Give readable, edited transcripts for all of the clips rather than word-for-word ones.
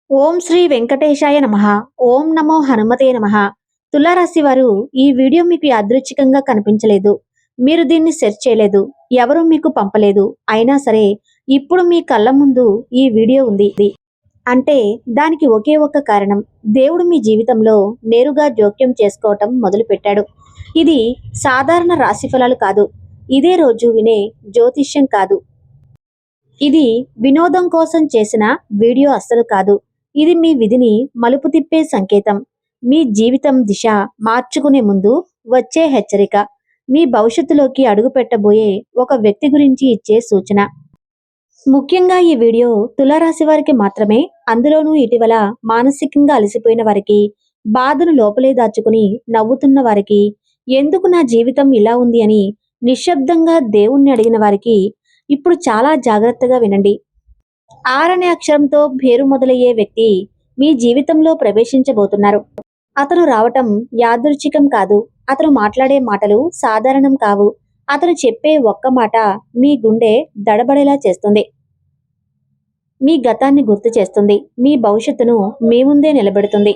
ఓం శ్రీ వెంకటేశాయ నమః. ఓం నమో హనుమతే నమః. తులారాశి వారు, ఈ వీడియో మీకు యాదృచ్ఛికంగా కనిపించలేదు. మీరు దీన్ని సెర్చ్ చేయలేదు. ఎవరూ మీకు పంపలేదు. అయినా సరే ఇప్పుడు మీ కళ్ళ ముందు ఈ వీడియో ఉంది. అంటే దానికి ఒకే ఒక్క కారణం. దేవుడు మీ జీవితంలో నేరుగా జోక్యం చేసుకోవటం మొదలుపెట్టాడు. ఇది సాధారణ రాశిఫలాలు కాదు. ఇదే రోజు వినే జ్యోతిష్యం కాదు. ఇది వినోదం కోసం చేసిన వీడియో అస్సలు కాదు. ఇది మీ విధిని మలుపు తిప్పే సంకేతం. మీ జీవితం దిశ మార్చుకునే ముందు వచ్చే హెచ్చరిక. మీ భవిష్యత్తులోకి అడుగు పెట్టబోయే ఒక వ్యక్తి గురించి ఇచ్చే సూచన. ముఖ్యంగా ఈ వీడియో తులారాశి వారికి మాత్రమే. అందులోనూ ఇటీవల మానసికంగా అలసిపోయిన వారికి, బాధను లోపలే దాచుకుని నవ్వుతున్న వారికి, ఎందుకు నా జీవితం ఇలా ఉంది అని నిశ్శబ్దంగా దేవుణ్ణి అడిగిన వారికి ఇప్పుడు చాలా జాగ్రత్తగా వినండి. ఆర్ అనే అక్షరంతో పేరు మొదలయ్యే వ్యక్తి మీ జీవితంలో ప్రవేశించబోతున్నారు. అతను రావటం యాదృచ్ఛికం కాదు. అతను మాట్లాడే మాటలు సాధారణం కావు. అతను చెప్పే ఒక్క మాట మీ గుండె దడబడేలా చేస్తుంది. మీ గతాన్ని గుర్తు చేస్తుంది. మీ భవిష్యత్తును మీ ముందే నిలబెడుతుంది.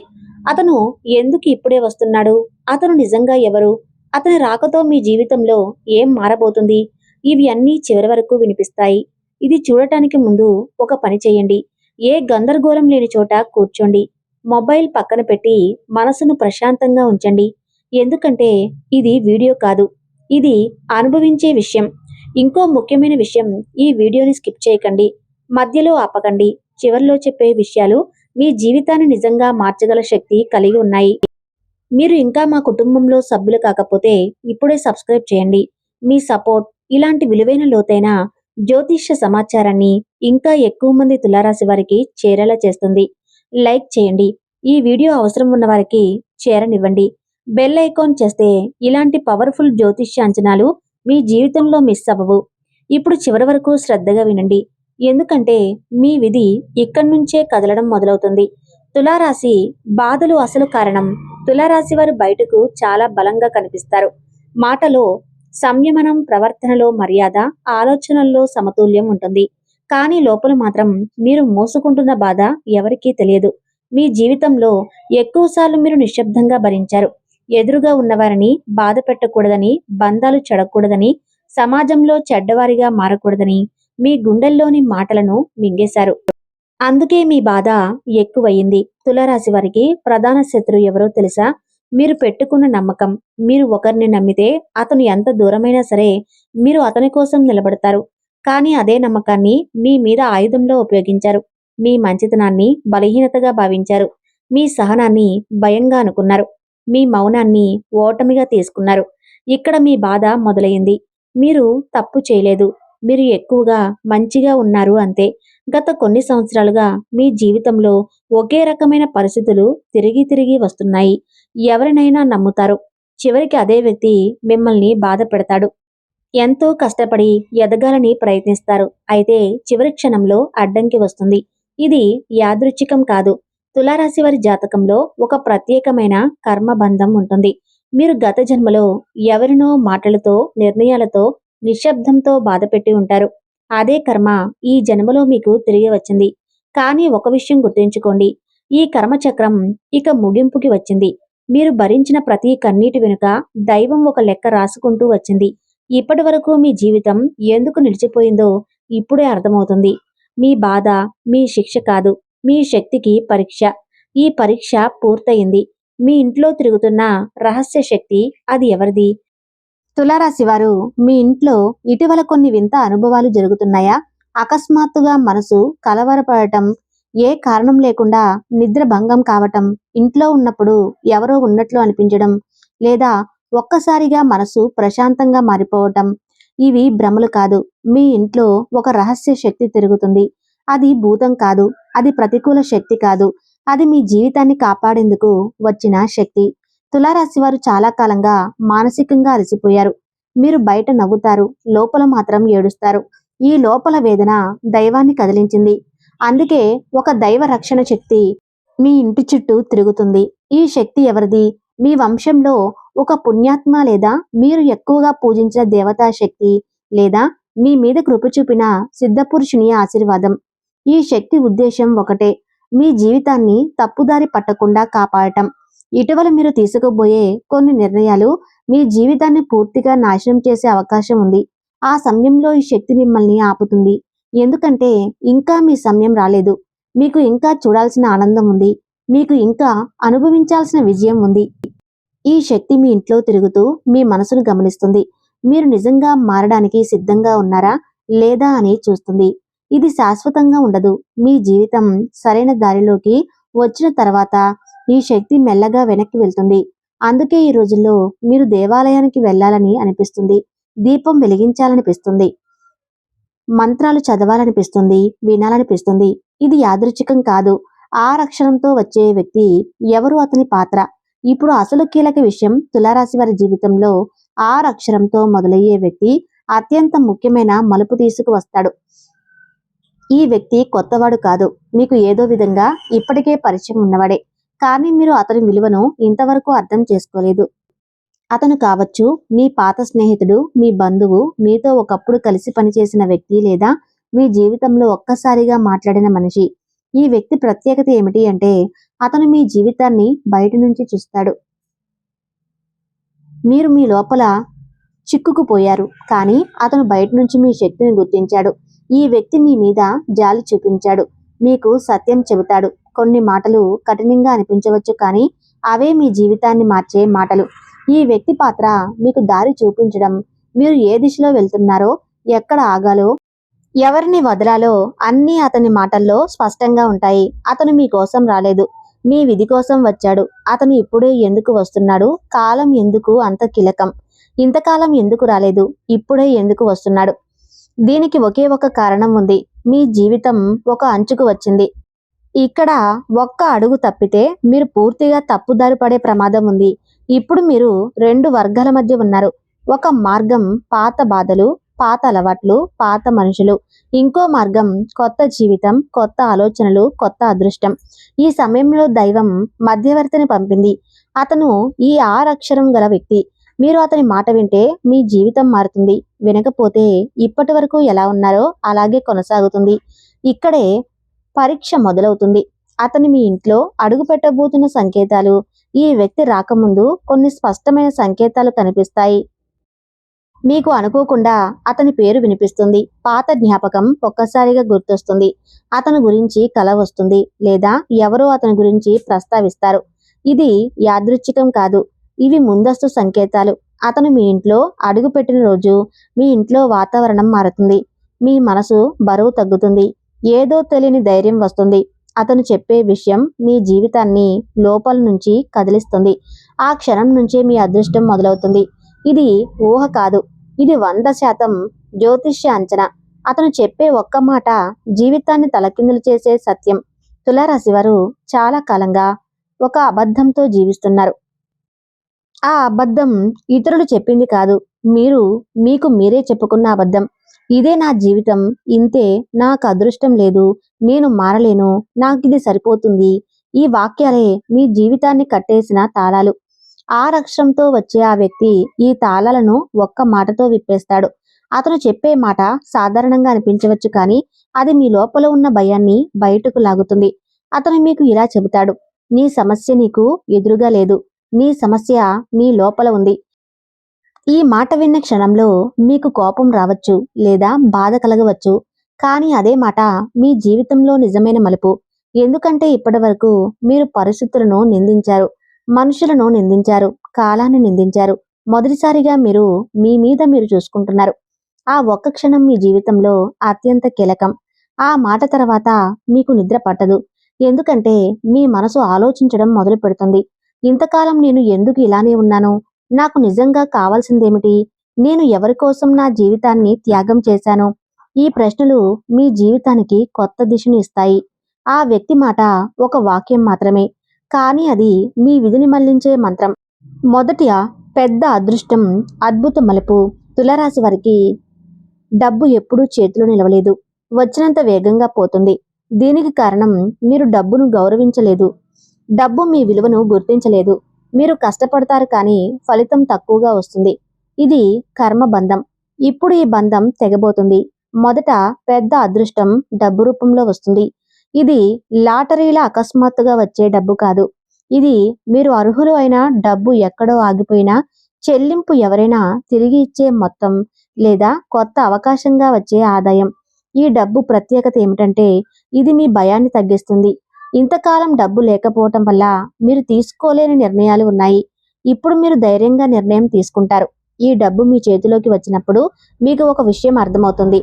అతను ఎందుకు ఇప్పుడే వస్తున్నాడు? అతను నిజంగా ఎవరు? అతని రాకతో మీ జీవితంలో ఏం మారబోతుంది? ఇవి అన్నీ చివరి వరకు వినిపిస్తాయి. ఇది చూడటానికి ముందు ఒక పని చేయండి. ఏ గందరగోళం లేని చోట కూర్చోండి. మొబైల్ పక్కన పెట్టి మనసును ప్రశాంతంగా ఉంచండి. ఎందుకంటే ఇది వీడియో కాదు. ఇది అనుభవించే విషయం. ఇంకో ముఖ్యమైన విషయం, ఈ వీడియోని స్కిప్ చేయకండి. మధ్యలో ఆపకండి. చివర్లో చెప్పే విషయాలు మీ జీవితాన్ని నిజంగా మార్చగల శక్తి కలిగి ఉన్నాయి. మీరు ఇంకా మా కుటుంబంలో సభ్యులు కాకపోతే ఇప్పుడే సబ్స్క్రైబ్ చేయండి. మీ సపోర్ట్ ఇలాంటి విలువైన లోతైన జ్యోతిష్య సమాచారాన్ని ఇంకా ఎక్కువ మంది తులారాశి వారికి చేరేలా చేస్తుంది. లైక్ చేయండి. ఈ వీడియో అవసరం ఉన్న వారికి చేరనివ్వండి. బెల్ ఐకాన్ చేస్తే ఇలాంటి పవర్ఫుల్ జ్యోతిష్య అంచనాలు మీ జీవితంలో మిస్ అవ్వవు. ఇప్పుడు చివరి వరకు శ్రద్ధగా వినండి. ఎందుకంటే మీ విధి ఇక్కడి నుంచే కదలడం మొదలవుతుంది. తులారాశి బాధలు అసలు కారణం. తులారాశి వారు బయటకు చాలా బలంగా కనిపిస్తారు. మాటలో సంయమనం, ప్రవర్తనలో మర్యాద, ఆలోచనల్లో సమతుల్యం ఉంటుంది. కానీ లోపల మాత్రం మీరు మోసుకుంటున్న బాధ ఎవరికీ తెలియదు. మీ జీవితంలో ఎక్కువసార్లు మీరు నిశ్శబ్దంగా భరించారు. ఎదురుగా ఉన్నవారిని బాధ పెట్టకూడదని, బంధాలు చెడకూడదని, సమాజంలో చెడ్డవారిగా మారకూడదని మీ గుండెల్లోని మాటలను మింగేశారు. అందుకే మీ బాధ ఎక్కువయింది. తులారాశి వారికి ప్రధాన శత్రువు ఎవరో తెలుసా? మీరు పెట్టుకున్న నమ్మకం. మీరు ఒకరిని నమ్మితే అతను ఎంత దూరమైనా సరే మీరు అతని కోసం నిలబడతారు. కానీ అదే నమ్మకాన్ని మీ మీద ఆయుధంలో ఉపయోగించారు. మీ మంచితనాన్ని బలహీనతగా భావించారు. మీ సహనాన్ని భయంగా అనుకున్నారు. మీ మౌనాన్ని ఓటమిగా తీసుకున్నారు. ఇక్కడ మీ బాధ మొదలైంది. మీరు తప్పు చేయలేదు. మీరు ఎక్కువగా మంచిగా ఉన్నారు అంతే. గత కొన్ని సంవత్సరాలుగా మీ జీవితంలో ఒకే రకమైన పరిస్థితులు తిరిగి తిరిగి వస్తున్నాయి. ఎవరినైనా నమ్ముతారు. చివరికి అదే వ్యక్తి మిమ్మల్ని బాధ పెడతాడు. ఎంతో కష్టపడి ఎదగాలని ప్రయత్నిస్తారు. అయితే చివరి క్షణంలో అడ్డంకి వస్తుంది. ఇది యాదృచ్ఛికం కాదు. తులారాశి వారి జాతకంలో ఒక ప్రత్యేకమైన కర్మబంధం ఉంటుంది. మీరు గత జన్మలో ఎవరినో మాటలతో, నిర్ణయాలతో, నిశ్శబ్దంతో బాధపెట్టి ఉంటారు. అదే కర్మ ఈ జన్మలో మీకు తిరిగి వచ్చింది. కానీ ఒక విషయం గుర్తుంచుకోండి. ఈ కర్మచక్రం ఇక ముగింపుకి వచ్చింది. మీరు భరించిన ప్రతి కన్నీటి వెనుక దైవం ఒక లెక్క రాసుకుంటూ వచ్చింది. ఇప్పటి వరకు మీ జీవితం ఎందుకు నిలిచిపోయిందో ఇప్పుడే అర్థమవుతుంది. మీ బాధ మీ శిక్ష కాదు, మీ శక్తికి పరీక్ష. ఈ పరీక్ష పూర్తయింది. మీ ఇంట్లో తిరుగుతున్న రహస్య శక్తి అది ఎవరిది? తులారాశి వారు, మీ ఇంట్లో ఇటీవల కొన్ని వింత అనుభవాలు జరుగుతున్నాయా? అకస్మాత్తుగా మనసు కలవరపడటం, ఏ కారణం లేకుండా నిద్ర భంగం కావటం, ఇంట్లో ఉన్నప్పుడు ఎవరో ఉన్నట్లు అనిపించడం, లేదా ఒక్కసారిగా మనసు ప్రశాంతంగా మారిపోవటం. ఇవి భ్రమలు కాదు. మీ ఇంట్లో ఒక రహస్య శక్తి తిరుగుతుంది. అది భూతం కాదు. అది ప్రతికూల శక్తి కాదు. అది మీ జీవితాన్ని కాపాడేందుకు వచ్చిన శక్తి. తులారాశి వారు చాలా కాలంగా మానసికంగా అలసిపోయారు. మీరు బయట నవ్వుతారు, లోపల మాత్రం ఏడుస్తారు. ఈ లోపల వేదన దైవాన్ని కదిలించింది. అందుకే ఒక దైవ రక్షణ శక్తి మీ ఇంటి చుట్టూ తిరుగుతుంది. ఈ శక్తి ఎవరిది? మీ వంశంలో ఒక పుణ్యాత్మ, లేదా మీరు ఎక్కువగా పూజించిన దేవతా శక్తి, లేదా మీ మీద కృప చూపిన సిద్ధపురుషుని ఆశీర్వాదం. ఈ శక్తి ఉద్దేశం ఒకటే. మీ జీవితాన్ని తప్పుదారి పట్టకుండా కాపాడటం. ఇటీవల మీరు తీసుకోబోయే కొన్ని నిర్ణయాలు మీ జీవితాన్ని పూర్తిగా నాశనం చేసే అవకాశం ఉంది. ఆ సమయంలో ఈ శక్తి మిమ్మల్ని ఆపుతుంది. ఎందుకంటే ఇంకా మీ సమయం రాలేదు. మీకు ఇంకా చూడాల్సిన ఆనందం ఉంది. మీకు ఇంకా అనుభవించాల్సిన విజయం ఉంది. ఈ శక్తి మీ ఇంట్లో తిరుగుతూ మీ మనసును గమనిస్తుంది. మీరు నిజంగా మారడానికి సిద్ధంగా ఉన్నారా లేదా అని చూస్తుంది. ఇది శాశ్వతంగా ఉండదు. మీ జీవితం సరైన దారిలోకి వచ్చిన తర్వాత ఈ శక్తి మెల్లగా వెనక్కి వెళ్తుంది. అందుకే ఈ రోజుల్లో మీరు దేవాలయానికి వెళ్ళాలని అనిపిస్తుంది. దీపం వెలిగించాలనిపిస్తుంది. మంత్రాలు చదవాలనిపిస్తుంది, వినాలనిపిస్తుంది. ఇది యాదృచ్ఛికం కాదు. అక్షరంతో వచ్చే వ్యక్తి ఎవరు, అతని పాత్ర. ఇప్పుడు అసలు కీలక విషయం, తులారాశి వారి జీవితంలో అక్షరంతో మొదలయ్యే వ్యక్తి అత్యంత ముఖ్యమైన మలుపు తీసుకువస్తాడు. ఈ వ్యక్తి కొత్తవాడు కాదు. మీకు ఏదో విధంగా ఇప్పటికే పరిచయం ఉన్నవాడే. కానీ మీరు అతని విలువను ఇంతవరకు అర్థం చేసుకోలేదు. అతను కావచ్చు మీ పాత స్నేహితుడు, మీ బంధువు, మీతో ఒకప్పుడు కలిసి పనిచేసిన వ్యక్తి, లేదా మీ జీవితంలో ఒక్కసారిగా మాట్లాడిన మనిషి. ఈ వ్యక్తి ప్రత్యేకత ఏమిటి అంటే అతను మీ జీవితాన్ని బయట నుంచి చూస్తాడు. మీరు మీ లోపల చిక్కుకుపోయారు, కానీ అతను బయట నుంచి మీ శక్తిని గుర్తించాడు. ఈ వ్యక్తి మీ మీద జాలి చూపించాడు. మీకు సత్యం చెబుతాడు. కొన్ని మాటలు కఠినంగా అనిపించవచ్చు, కానీ అవే మీ జీవితాన్ని మార్చే మాటలు. ఈ వ్యక్తి పాత్ర మీకు దారి చూపించడం, మీరు ఏ దిశలో వెళ్తున్నారో, ఎక్కడ ఆగాలో, ఎవరిని వదలాలో అన్నీ అతని మాటల్లో స్పష్టంగా ఉంటాయి. అతను మీకోసం రాలేదు, మీ విధి కోసం వచ్చాడు. అతను ఇప్పుడే ఎందుకు వస్తున్నాడు? కాలం ఎందుకు అంత కీలకం? ఇంతకాలం ఎందుకు రాలేదు? ఇప్పుడే ఎందుకు వస్తున్నాడు? దీనికి ఒకే ఒక కారణం ఉంది. మీ జీవితం ఒక అంచుకు వచ్చింది. ఇక్కడ ఒక్క అడుగు తప్పితే మీరు పూర్తిగా తప్పుదారి పడే ప్రమాదం ఉంది. ఇప్పుడు మీరు రెండు వర్గాల మధ్య ఉన్నారు. ఒక మార్గం పాత బాధలు, పాత అలవాట్లు, పాత మనుషులు. ఇంకో మార్గం కొత్త జీవితం, కొత్త ఆలోచనలు, కొత్త అదృష్టం. ఈ సమయంలో దైవం మధ్యవర్తిని పంపింది. అతను ఈ అక్షరం గల వ్యక్తి. మీరు అతని మాట వింటే మీ జీవితం మారుతుంది. వినకపోతే ఇప్పటి వరకు ఎలా ఉన్నారో అలాగే కొనసాగుతుంది. ఇక్కడే పరీక్ష మొదలవుతుంది. అతని మీ ఇంట్లో అడుగు పెట్టబోతున్న సంకేతాలు. ఈ వ్యక్తి రాకముందు కొన్ని స్పష్టమైన సంకేతాలు కనిపిస్తాయి. మీకు అనుకోకుండా అతని పేరు వినిపిస్తుంది. పాత జ్ఞాపకం ఒక్కసారిగా గుర్తొస్తుంది. అతని గురించి కల వస్తుంది, లేదా ఎవరో అతని గురించి ప్రస్తావిస్తారు. ఇది యాదృచ్ఛికం కాదు. ఇవి ముందస్తు సంకేతాలు. అతను మీ ఇంట్లో అడుగు పెట్టిన రోజు మీ ఇంట్లో వాతావరణం మారుతుంది. మీ మనసు బరువు తగ్గుతుంది. ఏదో తెలియని ధైర్యం వస్తుంది. అతను చెప్పే విషయం మీ జీవితాన్ని లోపల నుంచి కదిలిస్తుంది. ఆ క్షణం నుంచే మీ అదృష్టం మొదలవుతుంది. ఇది ఊహ కాదు. ఇది 100% జ్యోతిష్య అంచనా. అతను చెప్పే ఒక్క మాట జీవితాన్ని తలకిందులు చేసే సత్యం. తులారాశి వారు చాలా కాలంగా ఒక అబద్ధంతో జీవిస్తున్నారు. ఆ అబద్ధం ఇతరులు చెప్పింది కాదు, మీరు మీకు మీరే చెప్పుకున్న అబద్ధం. ఇదే నా జీవితం, ఇంతే, నాకు అదృష్టం లేదు, నేను మారలేను, నాకిది సరిపోతుంది. ఈ వాక్యాలే మీ జీవితాన్ని కట్టేసిన తాళాలు. అక్షరంతో వచ్చే ఆ వ్యక్తి ఈ తాళాలను ఒక్క మాటతో విప్పేస్తాడు. అతను చెప్పే మాట సాధారణంగా అనిపించవచ్చు, కానీ అది మీ లోపల ఉన్న భయాన్ని బయటకు లాగుతుంది. అతను మీకు ఇలా చెబుతాడు: నీ సమస్య నీకు ఎదురుగా లేదు, నీ సమస్య నీ లోపల ఉంది. ఈ మాట విన్న క్షణంలో మీకు కోపం రావచ్చు, లేదా బాధ కలగవచ్చు. కానీ అదే మాట మీ జీవితంలో నిజమైన మలుపు. ఎందుకంటే ఇప్పటి వరకు మీరు పరిస్థితులను నిందించారు, మనుషులను నిందించారు, కాలాన్ని నిందించారు. మొదటిసారిగా మీరు మీ మీద మీరు చూసుకుంటున్నారు. ఆ ఒక్క క్షణం మీ జీవితంలో అత్యంత కీలకం. ఆ మాట తర్వాత మీకు నిద్ర పట్టదు. ఎందుకంటే మీ మనసు ఆలోచించడం మొదలు పెడుతుంది. ఇంతకాలం నేను ఎందుకు ఇలానే ఉన్నాను? నాకు నిజంగా కావాల్సిందేమిటి? నేను ఎవరి కోసం నా జీవితాన్ని త్యాగం చేశాను? ఈ ప్రశ్నలు మీ జీవితానికి కొత్త దిశను ఇస్తాయి. ఆ వ్యక్తి మాట ఒక వాక్యం మాత్రమే, కానీ అది మీ విధిని మళ్లించే మంత్రం. మొదటి పెద్ద అదృష్టం, అద్భుత మలుపు. తులారాశి వారికి డబ్బు ఎప్పుడూ చేతిలో నిలవలేదు, వచ్చినంత వేగంగా పోతుంది. దీనికి కారణం మీరు డబ్బును గౌరవించలేదు, డబ్బు మీ విలువను గుర్తించలేదు. మీరు కష్టపడతారు, కానీ ఫలితం తక్కువగా వస్తుంది. ఇది కర్మ బంధం. ఇప్పుడు ఈ బంధం తెగబోతుంది. మొదట పెద్ద అదృష్టం డబ్బు రూపంలో వస్తుంది. ఇది లాటరీలా అకస్మాత్తుగా వచ్చే డబ్బు కాదు. ఇది మీరు అర్హులు అయిన డబ్బు ఎక్కడో ఆగిపోయినా చెల్లింపు ఎవరైనా తిరిగి ఇచ్చే మొత్తం లేదా కొత్త అవకాశంగా వచ్చే ఆదాయం. ఈ డబ్బు ప్రత్యేకత ఏమిటంటే ఇది మీ భయాన్ని తగ్గిస్తుంది. ఇంతకాలం డబ్బు లేకపోవటం వల్ల మీరు తీసుకోలేని నిర్ణయాలు ఉన్నాయి. ఇప్పుడు మీరు ధైర్యంగా నిర్ణయం తీసుకుంటారు. ఈ డబ్బు మీ చేతిలోకి వచ్చినప్పుడు మీకు ఒక విషయం అర్థమవుతుంది.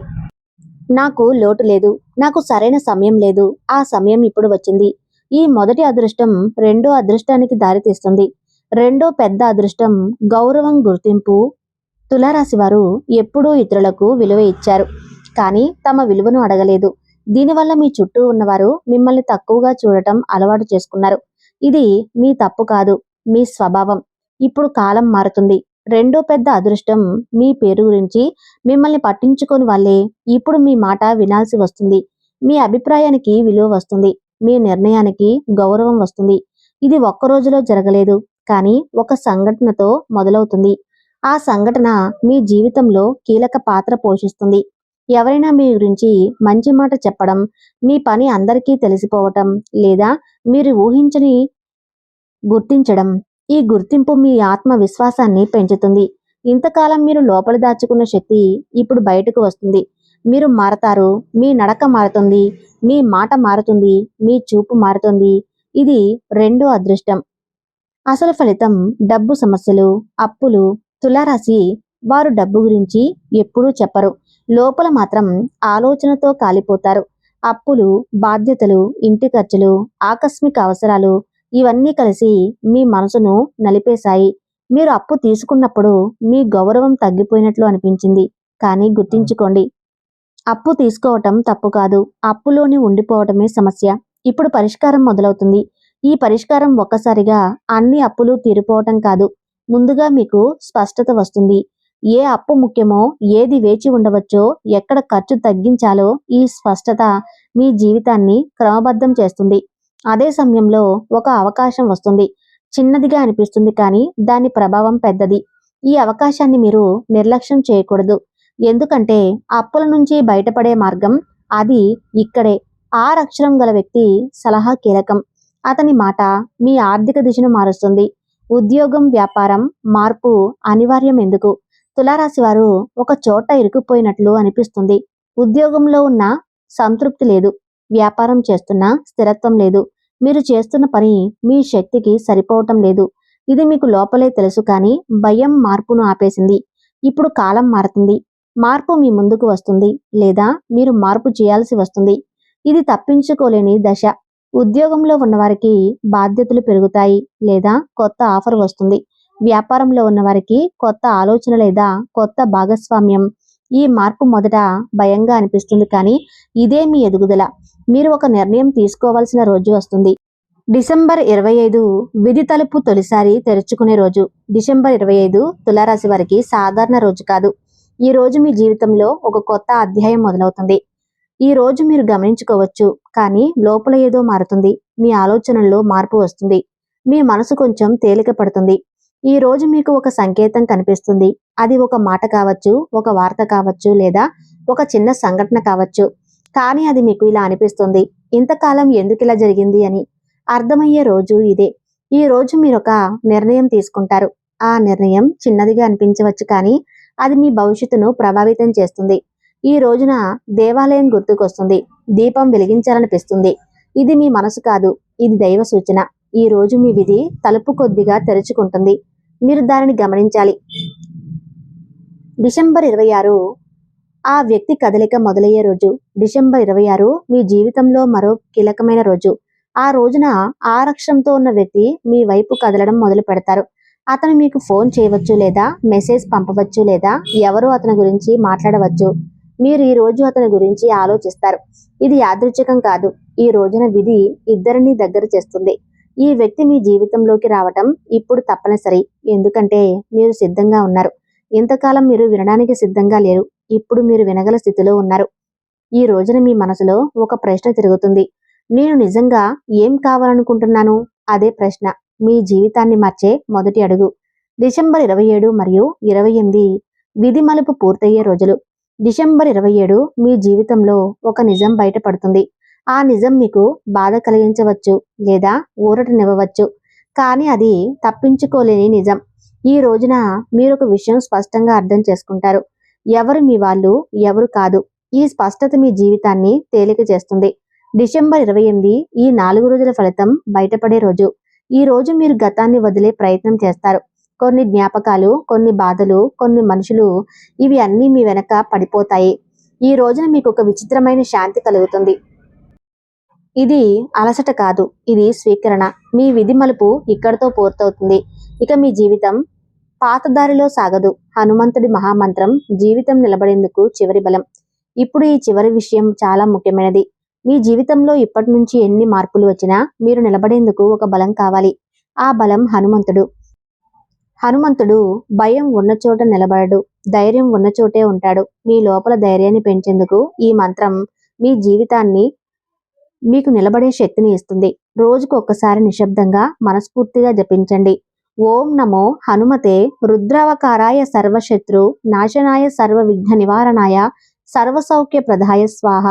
నాకు లోటు లేదు, నాకు సరైన సమయం లేదు, ఆ సమయం ఇప్పుడు వచ్చింది. ఈ మొదటి అదృష్టం రెండో అదృష్టానికి దారితీస్తుంది. రెండో పెద్ద అదృష్టం గౌరవం, గుర్తింపు. తులారాశి వారు ఎప్పుడూ ఇతరులకు విలువ ఇచ్చారు, కానీ తమ విలువను అడగలేదు. దీనివల్ల మీ చుట్టూ ఉన్నవారు మిమ్మల్ని తక్కువగా చూడటం అలవాటు చేసుకున్నారు. ఇది మీ తప్పు కాదు, మీ స్వభావం. ఇప్పుడు కాలం మారుతుంది. రెండో పెద్ద అదృష్టం మీ పేరు గురించి మిమ్మల్ని పట్టించుకొని వాళ్ళే ఇప్పుడు మీ మాట వినాల్సి వస్తుంది. మీ అభిప్రాయానికి విలువ వస్తుంది, మీ నిర్ణయానికి గౌరవం వస్తుంది. ఇది ఒక్క రోజులో జరగలేదు, కానీ ఒక సంఘటనతో మొదలవుతుంది. ఆ సంఘటన మీ జీవితంలో కీలక పాత్ర పోషిస్తుంది. ఎవరైనా మీ గురించి మంచి మాట చెప్పడం, మీ పని అందరికీ తెలిసిపోవటం, లేదా మీరు ఊహించని గుర్తించడం. ఈ గుర్తింపు మీ ఆత్మవిశ్వాసాన్ని పెంచుతుంది. ఇంతకాలం మీరు లోపల దాచుకున్న శక్తి ఇప్పుడు బయటకు వస్తుంది. మీరు మారతారు, మీ నడక మారుతుంది, మీ మాట మారుతుంది, మీ చూపు మారుతుంది. ఇది రెండో అదృష్టం. అసలు ఫలితం డబ్బు సమస్యలు, అప్పులు. తులారాశి వారు డబ్బు గురించి ఎప్పుడూ చెప్పరు. లోపల మాత్రం ఆలోచనతో కాలిపోతారు. అప్పులు, బాధ్యతలు, ఇంటి ఖర్చులు, ఆకస్మిక అవసరాలు ఇవన్నీ కలిసి మీ మనసును నలిపేశాయి. మీరు అప్పు తీసుకున్నప్పుడు మీ గౌరవం తగ్గిపోయినట్లు అనిపించింది. కానీ గుర్తుంచుకోండి, అప్పు తీసుకోవటం తప్పు కాదు, అప్పులోని ఉండిపోవటమే సమస్య. ఇప్పుడు పరిష్కారం మొదలవుతుంది. ఈ పరిష్కారం ఒక్కసారిగా అన్ని అప్పులు తీరిపోవటం కాదు. ముందుగా మీకు స్పష్టత వస్తుంది. ఏ అప్పు ముఖ్యమో, ఏది వేచి ఉండవచ్చో, ఎక్కడ ఖర్చు తగ్గించాలో ఈ స్పష్టత మీ జీవితాన్ని క్రమబద్ధం చేస్తుంది. అదే సమయంలో ఒక అవకాశం వస్తుంది. చిన్నదిగా అనిపిస్తుంది, కానీ దాని ప్రభావం పెద్దది. ఈ అవకాశాన్ని మీరు నిర్లక్ష్యం చేయకూడదు. ఎందుకంటే అప్పుల నుంచి బయటపడే మార్గం అది ఇక్కడే. అక్షరం గల వ్యక్తి సలహా కీలకం. అతని మాట మీ ఆర్థిక దిశను మారుస్తుంది. ఉద్యోగం, వ్యాపారం మార్పు అనివార్యం. ఎందుకు? తులారాశి వారు ఒక చోట ఇరుక్కుపోయినట్లు అనిపిస్తుంది. ఉద్యోగంలో ఉన్న సంతృప్తి లేదు, వ్యాపారం చేస్తున్న స్థిరత్వం లేదు, మీరు చేస్తున్న పని మీ శక్తికి సరిపోవటం లేదు. ఇది మీకు లోపలే తెలుసు, కానీ భయం మార్పును ఆపేసింది. ఇప్పుడు కాలం మారుతుంది. మార్పు మీ ముందుకు వస్తుంది, లేదా మీరు మార్పు చేయాల్సి వస్తుంది. ఇది తప్పించుకోలేని దశ. ఉద్యోగంలో ఉన్నవారికి బాధ్యతలు పెరుగుతాయి, లేదా కొత్త ఆఫర్ వస్తుంది. వ్యాపారంలో ఉన్నవారికి కొత్త ఆలోచన లేదా కొత్త భాగస్వామ్యం. ఈ మార్పు మొదట భయంగా అనిపిస్తుంది, కానీ ఇదే మీ ఎదుగుదల. మీరు ఒక నిర్ణయం తీసుకోవాల్సిన రోజు వస్తుంది. డిసెంబర్ 25 విధి తలుపు తొలిసారి తెరుచుకునే రోజు. డిసెంబర్ 25 తులారాశి వారికి సాధారణ రోజు కాదు. ఈ రోజు మీ జీవితంలో ఒక కొత్త అధ్యాయం మొదలవుతుంది. ఈ రోజు మీరు గమనించుకోవచ్చు, కానీ లోపల ఏదో మారుతుంది. మీ ఆలోచనల్లో మార్పు వస్తుంది. మీ మనసు కొంచెం తేలిక పడుతుంది. ఈ రోజు మీకు ఒక సంకేతం కనిపిస్తుంది. అది ఒక మాట కావచ్చు, ఒక వార్త కావచ్చు, లేదా ఒక చిన్న సంఘటన కావచ్చు. కానీ అది మీకు ఇలా అనిపిస్తుంది, ఇంతకాలం ఎందుకు ఇలా జరిగింది అని. అర్థమయ్యే రోజు ఇదే. ఈ రోజు మీరు ఒక నిర్ణయం తీసుకుంటారు. ఆ నిర్ణయం చిన్నదిగా అనిపించవచ్చు, కానీ అది మీ భవిష్యత్తును ప్రభావితం చేస్తుంది. ఈ రోజున దేవాలయం గుర్తుకొస్తుంది. దీపం వెలిగించాలనిపిస్తుంది. ఇది మీ మనసు కాదు, ఇది దైవ సూచన. ఈ రోజు మీ విధి తలుపు కొద్దిగా తెరుచుకుంటుంది. మీరు దానిని గమనించాలి. డిసెంబర్ 26 ఆ వ్యక్తి కదలిక మొదలయ్యే రోజు. డిసెంబర్ 26 మీ జీవితంలో మరో కీలకమైన రోజు. ఆ రోజున అక్షరంతో ఉన్న వ్యక్తి మీ వైపు కదలడం మొదలు పెడతారు. అతను మీకు ఫోన్ చేయవచ్చు, లేదా మెసేజ్ పంపవచ్చు, లేదా ఎవరో అతని గురించి మాట్లాడవచ్చు. మీరు ఈ రోజు అతని గురించి ఆలోచిస్తారు. ఇది యాదృచ్ఛికం కాదు. ఈ రోజున విధి ఇద్దరిని దగ్గర చేస్తుంది. ఈ వ్యక్తి మీ జీవితంలోకి రావటం ఇప్పుడు తప్పనిసరి, ఎందుకంటే మీరు సిద్ధంగా ఉన్నారు. ఇంతకాలం మీరు వినడానికి సిద్ధంగా లేరు, ఇప్పుడు మీరు వినగల స్థితిలో ఉన్నారు. ఈ రోజున మీ మనసులో ఒక ప్రశ్న తిరుగుతుంది. నేను నిజంగా ఏం కావాలనుకుంటున్నాను? అదే ప్రశ్న మీ జీవితాన్ని మార్చే మొదటి అడుగు. డిసెంబర్ 27 మరియు 28 విధి మలుపు పూర్తయ్యే రోజులు. డిసెంబర్ 27 మీ జీవితంలో ఒక నిజం బయటపడుతుంది. ఆ నిజం మీకు బాధ కలిగించవచ్చు లేదా ఊరటనివ్వవచ్చు, కానీ అది తప్పించుకోలేని నిజం. ఈ రోజున మీరు ఒక విషయం స్పష్టంగా అర్థం చేసుకుంటారు. ఎవరు మీ వాళ్ళు, ఎవరు కాదు. ఈ స్పష్టత మీ జీవితాన్ని తేలిక చేస్తుంది. డిసెంబర్ 28 ఈ 4 రోజుల ఫలితం బయటపడే రోజు. ఈ రోజు మీరు గతాన్ని వదిలే ప్రయత్నం చేస్తారు. కొన్ని జ్ఞాపకాలు, కొన్ని బాధలు, కొన్ని మనుషులు, ఇవి అన్నీ మీ వెనక పడిపోతాయి. ఈ రోజున మీకు ఒక విచిత్రమైన శాంతి కలుగుతుంది. ఇది అలసట కాదు, ఇది స్వీకరణ. మీ విధి మలుపు ఇక్కడితో పూర్తవుతుంది. ఇక మీ జీవితం పాత దారిలో సాగదు. హనుమంతుడి మహామంత్రం జీవితం నిలబడేందుకు చివరి బలం. ఇప్పుడు ఈ చివరి విషయం చాలా ముఖ్యమైనది. మీ జీవితంలో ఇప్పటి నుంచి ఎన్ని మార్పులు వచ్చినా మీరు నిలబడేందుకు ఒక బలం కావాలి. ఆ బలం హనుమంతుడు. హనుమంతుడు భయం ఉన్న చోట నిలబడడు, ధైర్యం ఉన్న చోటే ఉంటాడు. మీ లోపల ధైర్యాన్ని పెంచేందుకు ఈ మంత్రం మీ జీవితాన్ని మీకు నిలబడే శక్తిని ఇస్తుంది. రోజుకు ఒక్కసారి నిశ్శబ్దంగా మనస్ఫూర్తిగా జపించండి. ఓం నమో హనుమతే రుద్రావకారాయ సర్వశత్రు నాశనాయ సర్వ విఘ్న నివారణాయ సర్వసౌఖ్య ప్రదాయ స్వాహ.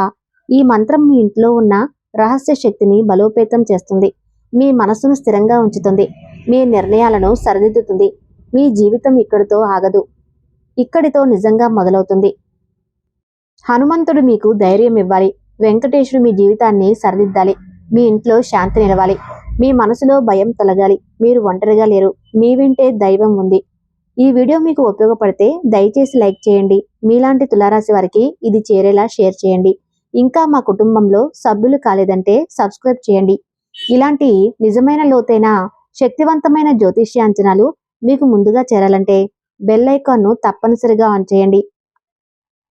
ఈ మంత్రం మీ ఇంట్లో ఉన్న రహస్య శక్తిని బలోపేతం చేస్తుంది. మీ మనసును స్థిరంగా ఉంచుతుంది. మీ నిర్ణయాలను సరిదిద్దుతుంది. మీ జీవితం ఇక్కడితో ఆగదు, ఇక్కడితో నిజంగా మొదలవుతుంది. హనుమంతుడు మీకు ధైర్యం ఇవ్వాలి. వెంకటేశుడు మీ జీవితాన్ని సరిదిద్దాలి. మీ ఇంట్లో శాంతి నిలవాలి. మీ మనసులో భయం తొలగాలి. మీరు ఒంటరిగా లేరు, మీ వెంటే దైవం ఉంది. ఈ వీడియో మీకు ఉపయోగపడితే దయచేసి లైక్ చేయండి. మీలాంటి తులారాశి వారికి ఇది చేరేలా షేర్ చేయండి. ఇంకా మా కుటుంబంలో సభ్యులు కాలేదంటే సబ్స్క్రైబ్ చేయండి. ఇలాంటి నిజమైన లోతైన శక్తివంతమైన జ్యోతిష్య అంచనాలు మీకు ముందుగా చేరాలంటే బెల్ ఐకాన్ను తప్పనిసరిగా ఆన్ చేయండి.